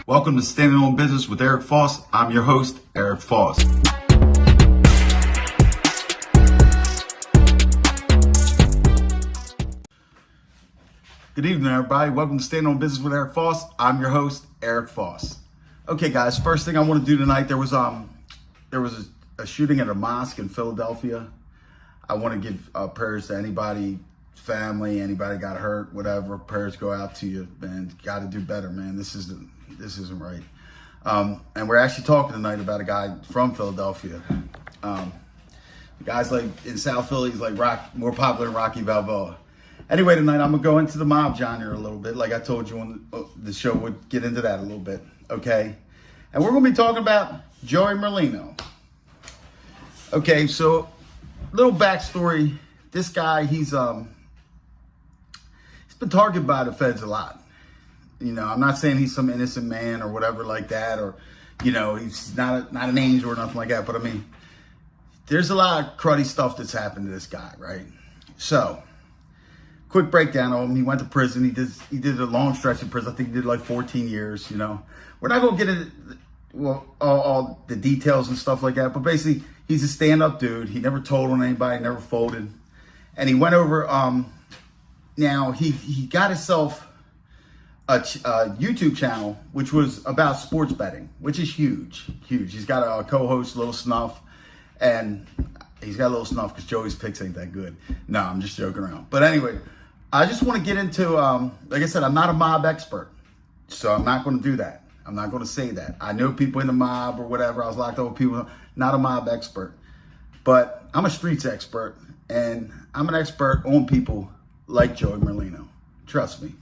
Welcome to Standing on Business with Eric Foss. I'm your host, Eric Foss. Good evening, everybody. Welcome to Standing on Business with Eric Foss. I'm your host, Eric Foss. Okay, guys. First thing I want to do tonight, there was a shooting at a mosque in Philadelphia. I want to give prayers to anybody, family, anybody got hurt, whatever. Prayers go out to you, man. Got to do better, man. This isn't right. And we're actually talking tonight about a guy from Philadelphia. The guy's like in South Philly, he's like more popular than Rocky Balboa. Anyway, tonight I'm gonna go into the mob genre a little bit, like I told you on the show would get into that a little bit, okay? And we're gonna be talking about Joey Merlino. Okay, so little backstory. This guy, he's been targeted by the feds a lot. You know, I'm not saying he's some innocent man or whatever like that, or, you know, he's not an angel or nothing like that. But I mean, there's a lot of cruddy stuff that's happened to this guy, right? So, quick breakdown of him. He went to prison. He did a long stretch in prison. I think he did like 14 years, you know. We're not going to get into all the details and stuff like that. But basically, he's a stand-up dude. He never told on anybody, never folded. And he went over, now he got himself a YouTube channel, which was about sports betting, which is huge. He's got a co-host, Little Snuff, and he's got a little snuff because Joey's picks ain't that good. No, I'm just joking around. But anyway, I just want to get into, like I said, I'm not a mob expert, so I'm not going to do that. I'm not going to say that. I know people in the mob or whatever. I was locked up with people. Not a mob expert, but I'm a streets expert, and I'm an expert on people like Joey Merlino. Trust me.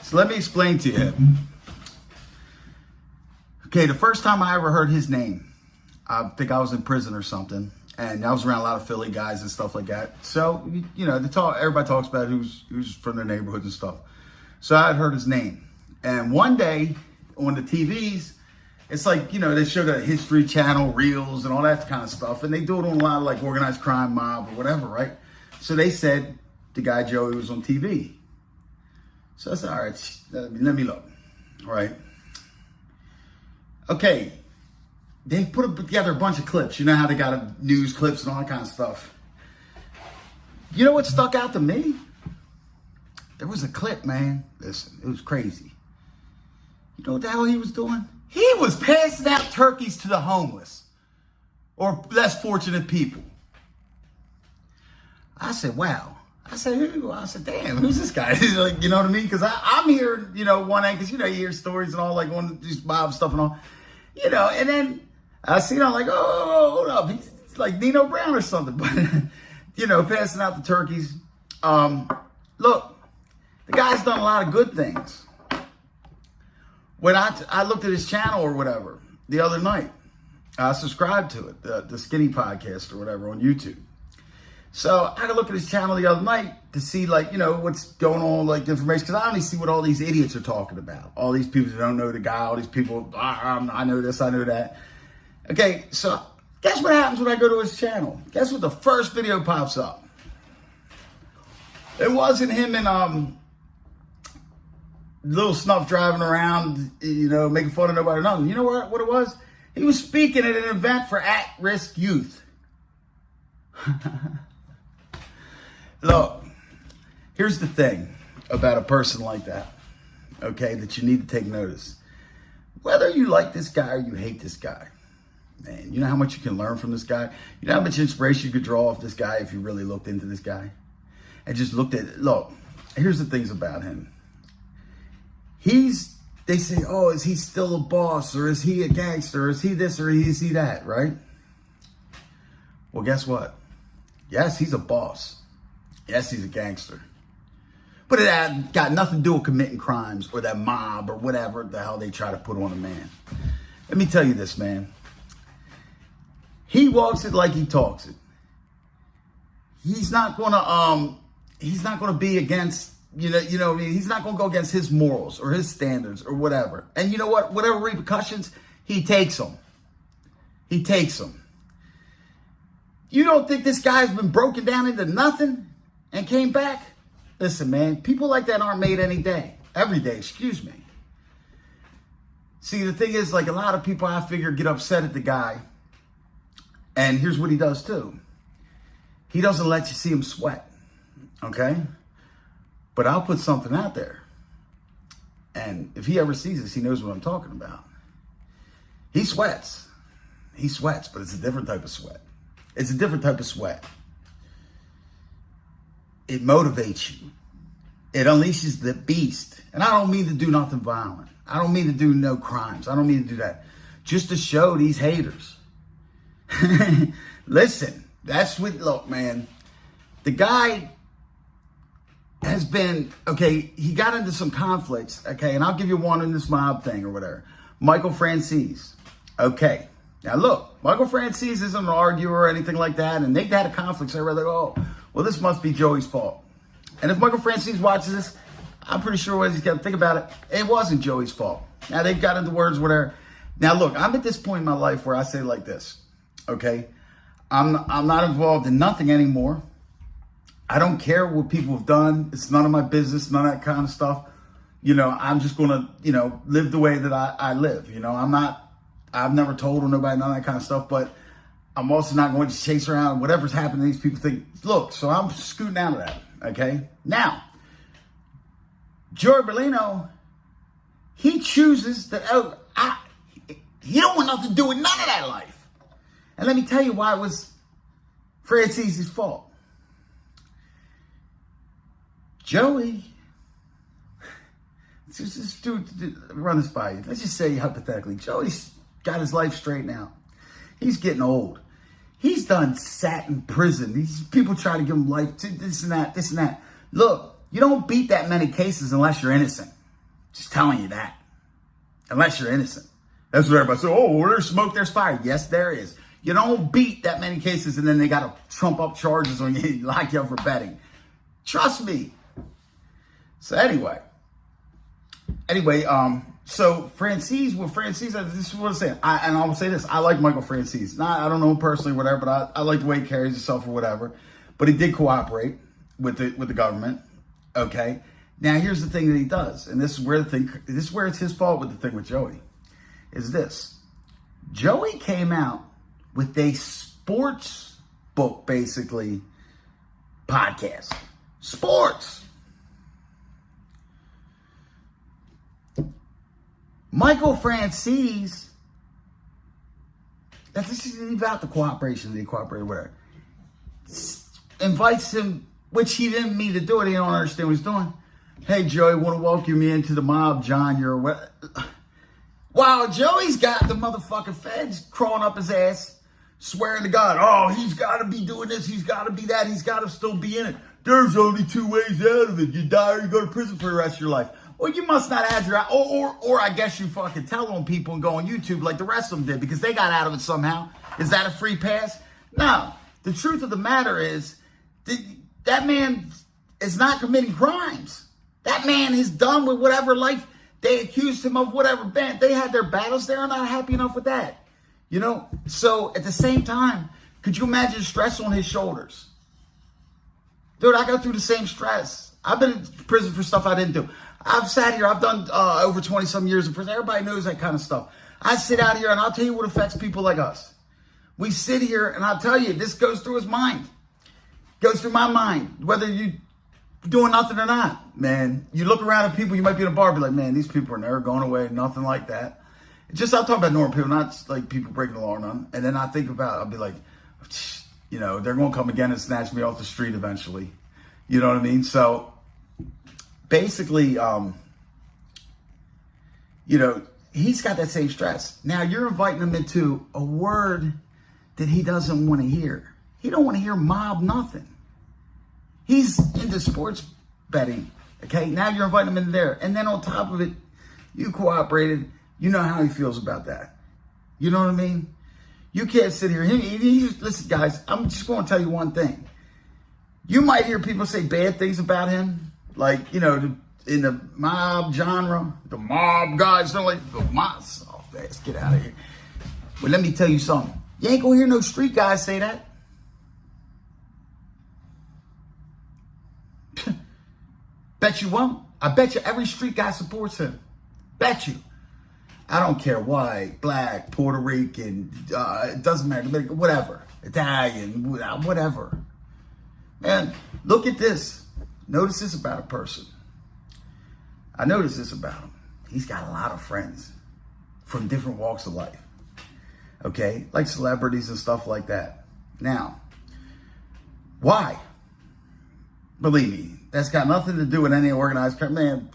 So let me explain to you. Okay, the first time I ever heard his name, I think I was in prison or something, and I was around a lot of Philly guys and stuff like that. So, you know, everybody talks about who's from their neighborhoods and stuff. So I had heard his name. And one day on the TVs, it's like, you know, they show the History Channel, Reels, and all that kind of stuff. And they do it on a lot of like organized crime mob or whatever, right? So they said the guy Joey was on TV. So I said, all right, let me look. All right. Okay. They put together a bunch of clips. You know how they got news clips and all that kind of stuff. You know what stuck out to me? There was a clip, man. Listen, it was crazy. You know what the hell he was doing? He was passing out turkeys to the homeless or less fortunate people. I said, wow. I said, damn, who's this guy? Like, you know what I mean? Because I'm here, you know, one end, because, you know, you hear stories and all, like, on these mob stuff and all, you know, and then I see it, I'm like, oh, hold up. He's like Nino Brown or something. But, you know, passing out the turkeys. Look, the guy's done a lot of good things. When I looked at his channel or whatever the other night, I subscribed to it, the Skinny Podcast or whatever on YouTube. So I had to look at his channel the other night to see, like, you know, what's going on, like, information. Because I only see what all these idiots are talking about. All these people that don't know the guy, all these people, I know this, I know that. Okay, so guess what happens when I go to his channel? Guess what the first video pops up? It wasn't him and Little Snuff driving around, you know, making fun of nobody or nothing. You know what it was? He was speaking at an event for at-risk youth. Look, here's the thing about a person like that, okay, that you need to take notice. Whether you like this guy or you hate this guy, man, you know how much you can learn from this guy? You know how much inspiration you could draw off this guy if you really looked into this guy? And just looked at it. Look, here's the things about him. They say, oh, is he still a boss? Or is he a gangster? Or is he this or is he that, right? Well, guess what? Yes, he's a boss. Yes, he's a gangster. But it had got nothing to do with committing crimes or that mob or whatever the hell they try to put on a man. Let me tell you this, man. He walks it like he talks it. He's not gonna be against, you know, he's not gonna go against his morals or his standards or whatever. And you know what? Whatever repercussions, he takes them. He takes them. You don't think this guy's been broken down into nothing and came back? Listen, man, people like that aren't made every day, excuse me. See, the thing is, like, a lot of people, I figure, get upset at the guy. And here's what he does, too. He doesn't let you see him sweat, okay? But I'll put something out there. And if he ever sees this, he knows what I'm talking about. He sweats. He sweats, but it's a different type of sweat. It's a different type of sweat. It motivates you. It unleashes the beast. And I don't mean to do nothing violent. I don't mean to do no crimes. I don't mean to do that. Just to show these haters. Listen, that's what, look, man. The guy has been, okay, he got into some conflicts, okay, and I'll give you one in this mob thing or whatever. Michael Franzese, okay. Now, look, Michael Franzese isn't an arguer or anything like that, and they had a conflict, so they're like, oh, well, this must be Joey's fault. And if Michael Franzese watches this, I'm pretty sure what he's got to think about it. It wasn't Joey's fault. Now, they've got into words, whatever. Now, look, I'm at this point in my life where I say like this, okay? I'm not involved in nothing anymore. I don't care what people have done. It's none of my business, none of that kind of stuff. You know, I'm just going to, you know, live the way that I live. You know, I've never told nobody none of that kind of stuff, but I'm also not going to chase around whatever's happening. These people think, look, so I'm scooting out of that, okay? Now, Joey Merlino, he chooses that, he don't want nothing to do with none of that life. And let me tell you why it was Francese's fault. Joey, let's just run this by you. Let's just say hypothetically, Joey's got his life straightened out. He's getting old. He's sat in prison. These people try to give him life, this and that, this and that. Look, you don't beat that many cases unless you're innocent. Just telling you that. Unless you're innocent. That's what everybody says. Oh, where there's smoke, there's fire. Yes, there is. You don't beat that many cases and then they got to trump up charges on you, lock you up for betting. Trust me. So anyway, so Franzese, this is what I'm saying. And I will say this, I like Michael Franzese. I don't know him personally, whatever, but I like the way he carries himself or whatever. But he did cooperate with the government. Okay. Now here's the thing that he does, and this is where it's his fault with the thing with Joey, is this. Joey came out with a sports book, basically, podcast. Sports. Michael Franzese, this is about the cooperation, the cooperated, whatever, invites him, which he didn't mean to do it. He don't understand what he's doing. Hey, Joey, want to welcome you into the mob, John. You're what? Wow, Joey's got the motherfucking feds crawling up his ass, swearing to God, oh, he's got to be doing this, he's got to be that, he's got to still be in it. There's only two ways out of it. You die or you go to prison for the rest of your life. Well, you must not add your, or I guess you fucking tell on people and go on YouTube like the rest of them did because they got out of it somehow. Is that a free pass? No. The truth of the matter is that man is not committing crimes. That man is done with whatever life they accused him of, whatever band. They had their battles. They're not happy enough with that. You know? So at the same time, could you imagine the stress on his shoulders? Dude, I go through the same stress. I've been in prison for stuff I didn't do. I've sat here. I've done over 20-some years in prison. Everybody knows that kind of stuff. I sit out here, and I'll tell you what affects people like us. We sit here, and I'll tell you, this goes through his mind. Goes through my mind, whether you doing nothing or not, man. You look around at people, you might be in a bar, be like, man, these people are never going away, nothing like that. Just, I'll talk about normal people, not like people breaking the law or none. And then I think about, I'll be like, you know, they're going to come again and snatch me off the street eventually. You know what I mean? So basically, you know, he's got that same stress. Now you're inviting him into a word that he doesn't want to hear. He don't want to hear mob nothing. He's into sports betting. Okay, now you're inviting him in there. And then on top of it, you cooperated. You know how he feels about that. You know what I mean? You can't sit here. Listen, guys, I'm just going to tell you one thing. You might hear people say bad things about him. Like, you know, in the mob genre, the mob guys don't like the mob. Oh, let's get out of here. But let me tell you something. You ain't going to hear no street guys say that. Bet you won't. I bet you every street guy supports him. Bet you. I don't care, white, black, Puerto Rican, it doesn't matter, whatever, Italian, whatever. Man, look at this. Notice this about a person. I noticed this about him. He's got a lot of friends from different walks of life. Okay? Like celebrities and stuff like that. Now, why? Believe me, that's got nothing to do with any organized crime. Man,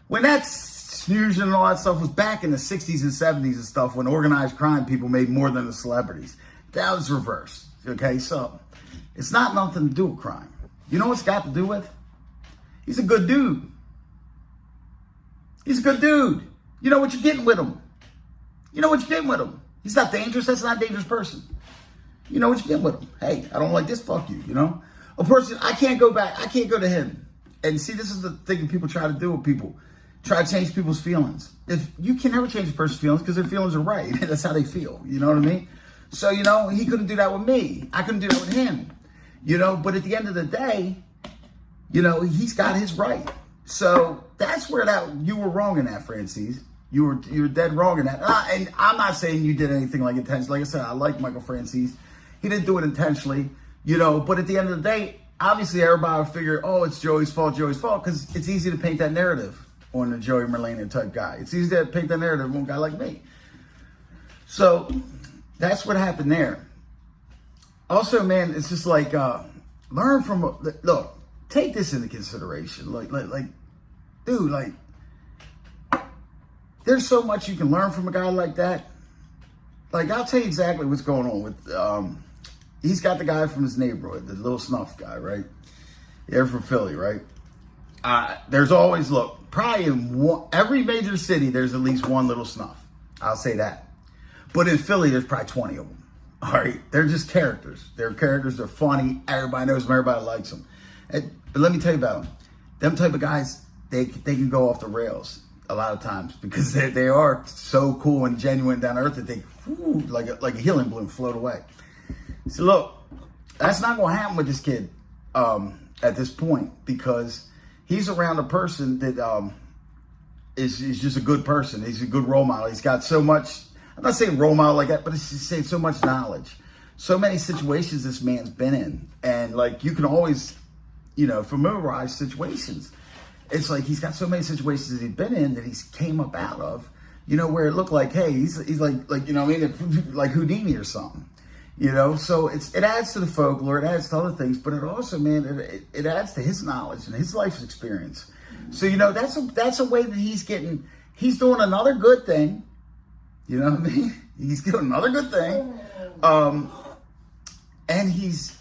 when that fusion and all that stuff was back in the 60s and 70s and stuff, when organized crime people made more than the celebrities. That was reversed. Okay? So, it's not nothing to do with crime. You know what it's got to do with? He's a good dude. He's a good dude. You know what you're getting with him. You know what you're getting with him. He's not dangerous. That's not a dangerous person. You know what you're getting with him. Hey, I don't like this. Fuck you. You know? A person, I can't go back. I can't go to him. And see, this is the thing that people try to do with people. Try to change people's feelings. If you can never change a person's feelings because their feelings are right. That's how they feel. You know what I mean? So, you know, he couldn't do that with me. I couldn't do that with him. You know, but at the end of the day, you know, he's got his right. So that's where you were wrong in that, Franzese. You were dead wrong in that. And I'm not saying you did anything like intentionally. Like I said, I like Michael Franzese. He didn't do it intentionally, you know, but at the end of the day, obviously everybody will figure, oh, it's Joey's fault, because it's easy to paint that narrative on the Joey Merlino type guy. It's easy to paint that narrative on a guy like me. So that's what happened there. Also, man, it's just like, learn from, look, take this into consideration. Like, dude, like, there's so much you can learn from a guy like that. Like, I'll tell you exactly what's going on with, he's got the guy from his neighborhood, the little snuff guy, right? They're from Philly, right? There's always, look, probably in every major city, there's at least one little snuff. I'll say that. But in Philly, there's probably 20 of them. All right? They're just characters. They're characters. They're funny. Everybody knows them. Everybody likes them. But let me tell you about them. Them type of guys, they can go off the rails a lot of times because they are so cool and genuine down to earth that they, like a healing balloon, float away. So look, that's not going to happen with this kid at this point because he's around a person that is just a good person. He's a good role model. He's got so much, I'm not saying role model like that, but it's just saying so much knowledge. So many situations this man's been in. And like, you can always, you know, familiarize situations. It's like he's got so many situations that he's been in that he's came up out of, you know, where it looked like, hey, he's like, you know what I mean? Like Houdini or something, you know? So it adds to the folklore, it adds to other things, but it also, man, it adds to his knowledge and his life experience. So, you know, that's a way that he's doing another good thing. You know what I mean? He's doing another good thing. And he's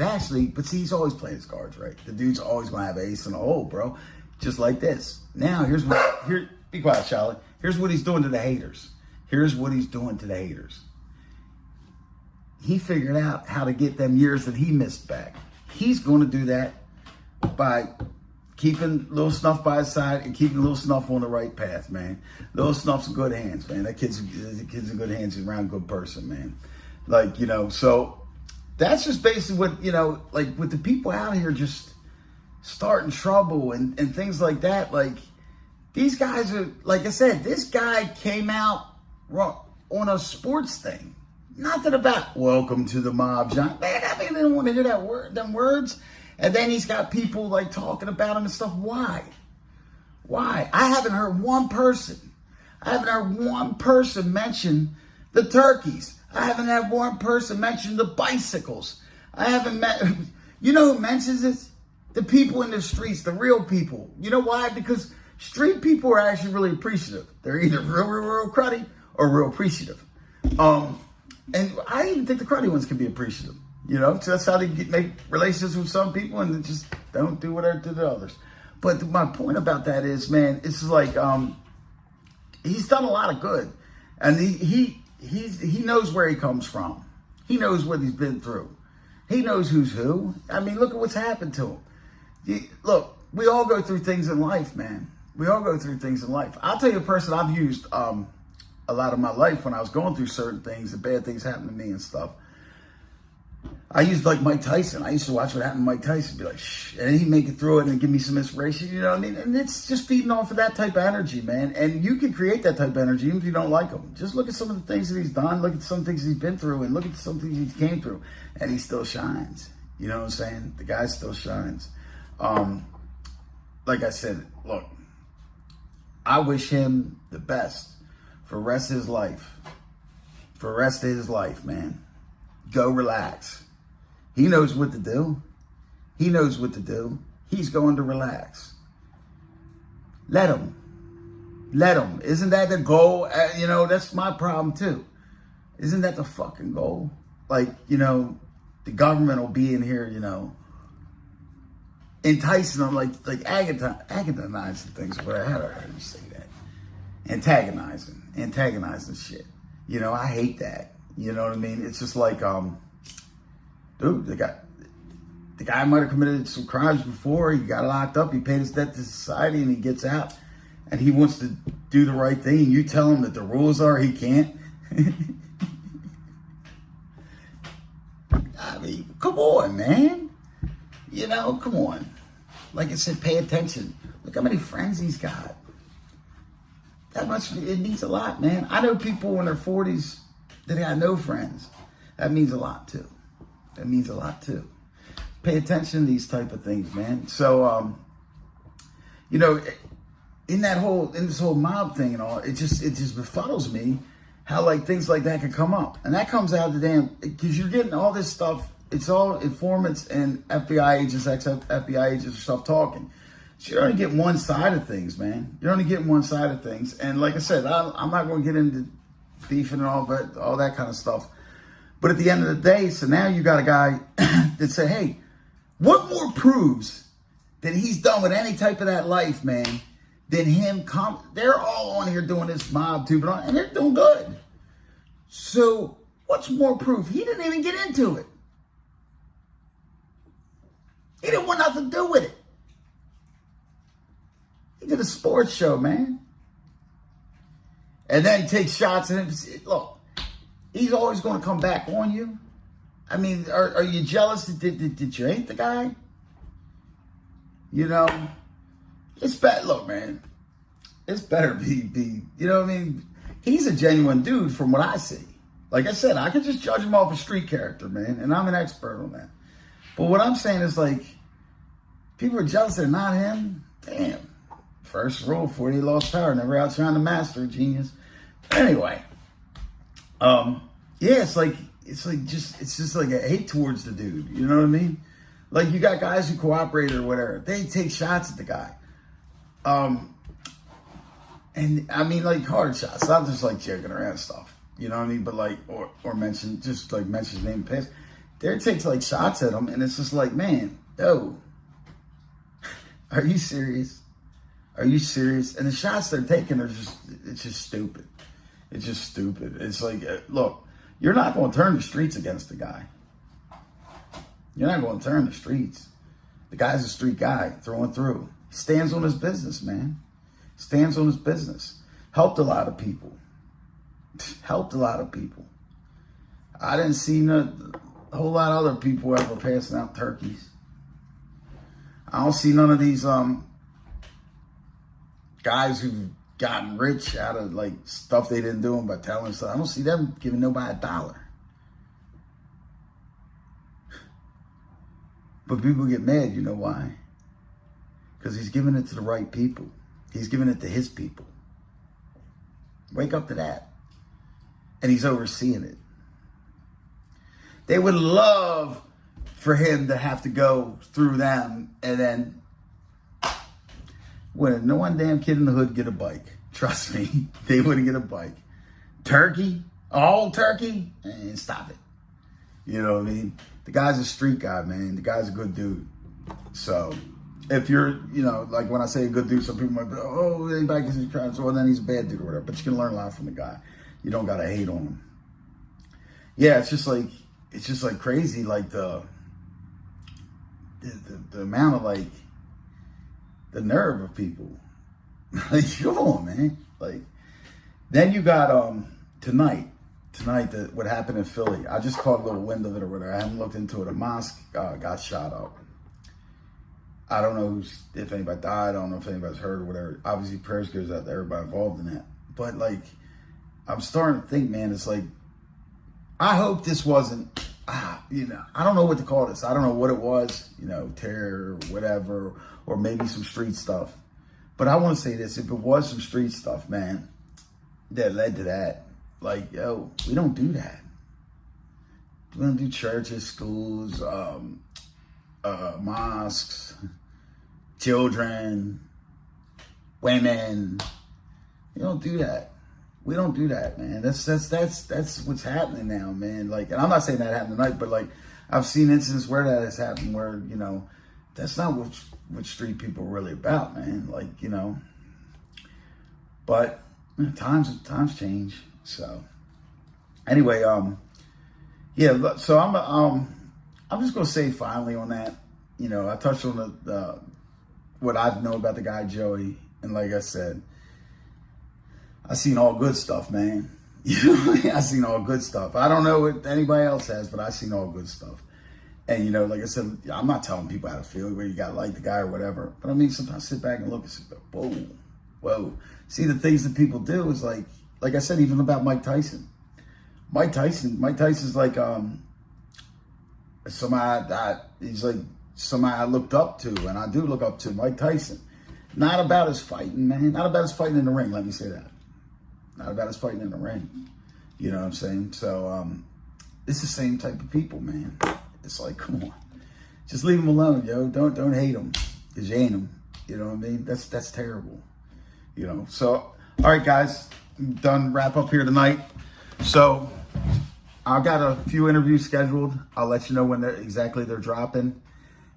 actually, but see, he's always playing his cards right. The dude's always going to have ace in the hole, bro. Just like this. Now, be quiet, Charlie. Here's what he's doing to the haters. Here's what he's doing to the haters. He figured out how to get them years that he missed back. He's going to do that by keeping Little Snuff by his side and keeping Little Snuff on the right path, man. Little Snuff's in good hands, man. That kid's in good hands. He's around a good person, man. Like, you know, so that's just basically what, you know, like with the people out here just starting trouble and things like that. Like, these guys are, like I said, this guy came out on a sports thing. Nothing about welcome to the mob, John. Man, I mean, they didn't want to hear them words. And then he's got people like talking about him and stuff. Why? I haven't heard one person mention the turkeys. I haven't had one person mention the bicycles. I haven't met, you know who mentions this? The people in the streets, the real people. You know why? Because street people are actually really appreciative. They're either real cruddy or real appreciative. And I even think the cruddy ones can be appreciative. You know, so that's how they make relationships with some people and they just don't do whatever to the others. But my point about that is, man, it's like he's done a lot of good, and he knows where he comes from. He knows what he's been through. He knows who's who. I mean, look at what's happened to him. Look, we all go through things in life, man. We all go through things in life. I'll tell you a person I've used a lot of my life when I was going through certain things, the bad things happened to me and stuff. I used like Mike Tyson. I used to watch what happened to Mike Tyson, be like, shh, and he'd make it through it and give me some inspiration, you know what I mean? And it's just feeding off of that type of energy, man. And you can create that type of energy even if you don't like him. Just look at some of the things that he's done, look at some things he's been through, and look at some things he came through, and he still shines. You know what I'm saying? The guy still shines. Like I said, look, I wish him the best for the rest of his life. For the rest of his life, man. Go relax. He knows what to do. He knows what to do. He's going to relax. Let him. Let him. Isn't that the goal? You know, that's my problem too. Isn't that the fucking goal? Like, you know, the government will be in here, you know, enticing them, like antagonizing things. What I heard you say that. Antagonizing shit. You know, I hate that. You know what I mean? It's just like, dude, the guy might have committed some crimes before. He got locked up. He paid his debt to society, and he gets out, and he wants to do the right thing. And you tell him that the rules are he can't. I mean, come on, man. You know, come on. Like I said, pay attention. Look how many friends he's got. That much, it means a lot, man. I know people in their 40s that got no friends. That means a lot too. That means a lot too. Pay attention to these type of things, man. So, you know, in this whole mob thing and all, it just befuddles me how like things like that can come up, and that comes out of the damn, because you're getting all this stuff. It's all informants and FBI agents, ex-FBI agents and stuff talking. So you're only getting one side of things, man. You're only getting one side of things, and like I said, I'm not going to get into beefing and all that kind of stuff. But at the end of the day, so now you got a guy that said, hey, what more proves that he's done with any type of that life, man, than him they're all on here doing this mob tube and they're doing good. So what's more proof? He didn't even get into it. He didn't want nothing to do with it. He did a sports show, man. And then take shots at him. Look, he's always going to come back on you. I mean, are you jealous that you hate the guy? You know, it's bad. Look, man, it's better be, you know what I mean? He's a genuine dude from what I see. Like I said, I can just judge him off a street character, man, and I'm an expert on that. But what I'm saying is, like, people are jealous they're not him. Damn. First rule, 40 lost power. Never outshine the master, genius. Anyway, yeah, it's just like a hate towards the dude. You know what I mean? Like, you got guys who cooperate or whatever. They take shots at the guy. And I mean, like, hard shots, not just like joking around and stuff. You know what I mean? But like, or mention his name and pass. There takes like shots at him, and it's just like, man, yo, are you serious? Are you serious? And the shots they're taking are it's just stupid. It's just stupid. It's like, look, you're not going to turn the streets against the guy. You're not going to turn the streets. The guy's a street guy through and through. He stands on his business, man. Stands on his business. Helped a lot of people. Helped a lot of people. I didn't see a whole lot of other people ever passing out turkeys. I don't see none of these guys who've gotten rich out of like stuff they didn't do by telling stuff. I don't see them giving nobody $1. But people get mad, you know why? Because he's giving it to the right people. He's giving it to his people. Wake up to that. And he's overseeing it. They would love for him to have to go through them, and then wouldn't no one damn kid in the hood get a bike. Trust me, they wouldn't get a bike. Turkey, all turkey, and stop it. You know what I mean? The guy's a street guy, man. The guy's a good dude. So if you're, you know, like when I say a good dude, some people might be, oh, anybody gets his crimes, well, then he's a bad dude or whatever. But you can learn a lot from the guy. You don't gotta hate on him. Yeah, it's just like crazy, like the amount of like the nerve of people. Like, come on, man. Like, then you got tonight tonight, what happened in Philly. I just caught a little wind of it or whatever. I haven't looked into it. A mosque got shot up. I don't know if anybody died. I don't know if anybody's hurt or whatever. Obviously, prayers goes out to everybody involved in that. But, like, I'm starting to think, man, it's like, I hope this wasn't, you know, I don't know what to call this. I don't know what it was, you know, terror or whatever, or maybe some street stuff. But I want to say this. If it was some street stuff, man, that led to that, like, yo, we don't do that. We don't do churches, schools, mosques, children, women. You don't do that. We don't do that, man. That's what's happening now, man. Like, and I'm not saying that happened tonight, but like, I've seen incidents where that has happened, where, you know, that's not what street people are really about, man. Like, you know, but times change. So anyway, yeah. So I'm just gonna say finally on that, you know, I touched on the what I know about the guy Joey, and like I said, I seen all good stuff, man. You know, I seen all good stuff. I don't know what anybody else has, but I seen all good stuff. And, you know, like I said, I'm not telling people how to feel, where you got to like the guy or whatever. But I mean, sometimes I sit back and look and say, whoa. See, the things that people do is like I said, even about Mike Tyson. Mike Tyson's like he's like somebody I looked up to, and I do look up to Mike Tyson. Not about his fighting, man. Not about his fighting in the ring, let me say that. Not about his fighting in the ring. You know what I'm saying? So, it's the same type of people, man. It's like, come on. Just leave them alone, yo. Don't hate them, because you ain't them. You know what I mean? That's terrible. You know? So, all right, guys. I'm done. Wrap up here tonight. So, I've got a few interviews scheduled. I'll let you know when they're dropping.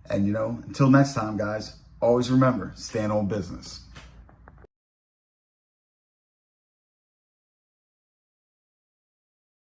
And, you know, until next time, guys, always remember, stand on business.